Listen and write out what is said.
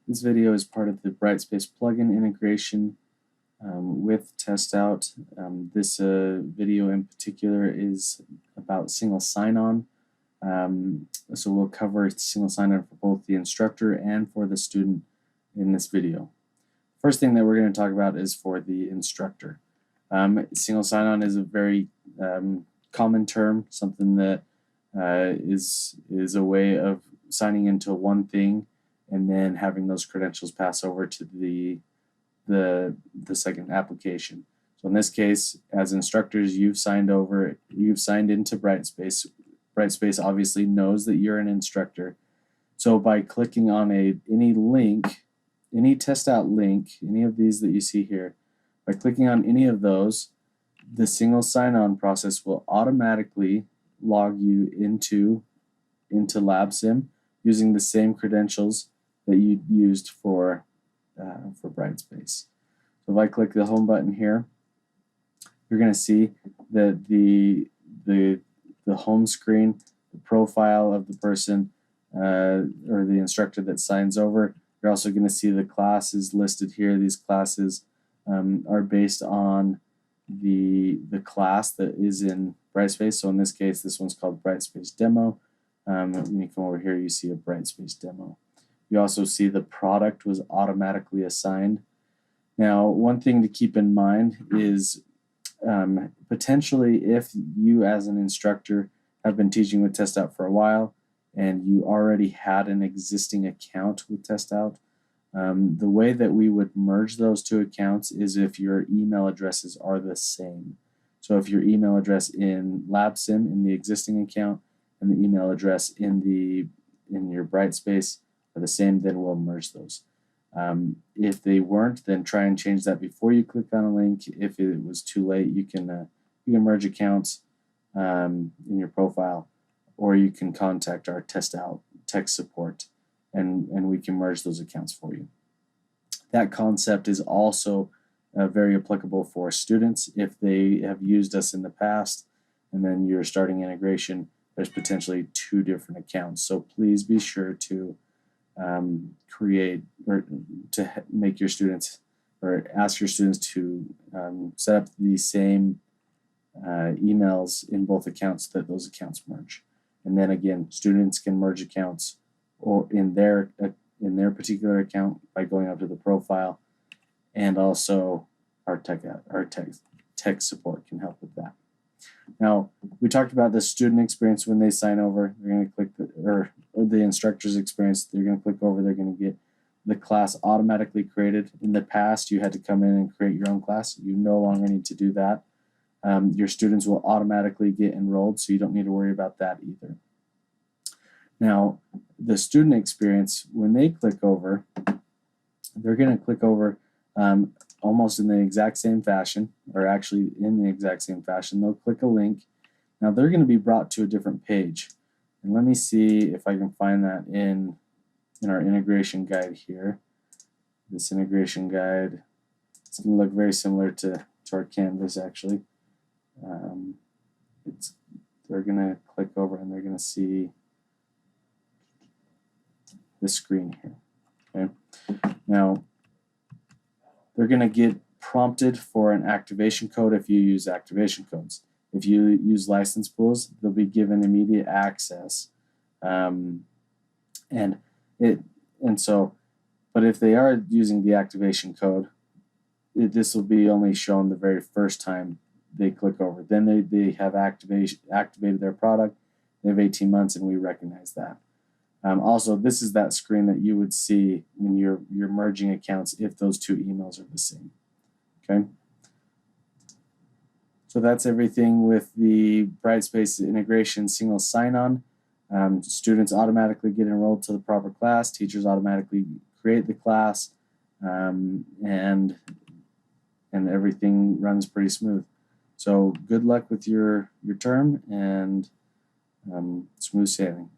This video is part of the Brightspace plugin integration with TestOut. This video in particular is about single sign-on. So we'll cover single sign-on for both the instructor and for the student in this video. First thing that we're going to talk about is for the instructor. Single sign-on is a very common term, something that is a way of signing into one thing and then having those credentials pass over to the second application. So in this case, as instructors, you've signed into Brightspace. Brightspace obviously knows that you're an instructor. So by clicking on any link, any TestOut link, any of these that you see here, by clicking on any of those, the single sign-on process will automatically log you into LabSim using the same credentials that you used for Brightspace. So if I click the home button here, you're going to see that the home screen, the profile of the person or the instructor that signs over. You're also going to see the classes listed here. These classes are based on the class that is in Brightspace. So in this case, this one's called Brightspace Demo. When you come over here, you see a Brightspace Demo. You also see the product was automatically assigned. Now, one thing to keep in mind is potentially if you as an instructor have been teaching with TestOut for a while and you already had an existing account with TestOut, the way that we would merge those two accounts is if your email addresses are the same. So if your email address in LabSim in the existing account and the email address in your Brightspace are the same, then we'll merge those. If they weren't, then try and change that before you click on a link. If it was too late, you can merge accounts in your profile, or you can contact our TestOut tech support, and we can merge those accounts for you. That concept is also very applicable for students. If they have used us in the past and then you're starting integration, there's potentially two different accounts. So please be sure to create or to make your students or ask your students to set up the same emails in both accounts so that those accounts merge. And then again, students can merge accounts or in their particular account by going up to the profile, and also our tech support can help with that. Now, we talked about the student experience when they sign over. They're going to click or the instructor's experience. They're going to click over. They're going to get the class automatically created. In the past, you had to come in and create your own class. You no longer need to do that. Your students will automatically get enrolled, so you don't need to worry about that either. Now, the student experience, when they click over, they're going to click over almost in the exact same fashion, or actually in the exact same fashion. They'll click a link. Now they're going to be brought to a different page. And let me see if I can find that in our integration guide here. This integration guide, it's going to look very similar to our Canvas actually. They're going to click over and they're going to see this screen here. Okay. Now, they're going to get prompted for an activation code if you use activation codes. If you use license pools, they'll be given immediate access. But if they are using the activation code, this will be only shown the very first time they click over. Then they have activated their product. They have 18 months, and we recognize that. Also, this is that screen that you would see when you're merging accounts if those two emails are the same. Okay. So that's everything with the Brightspace integration single sign-on. Students automatically get enrolled to the proper class. Teachers automatically create the class, and everything runs pretty smooth. So good luck with your term and smooth sailing.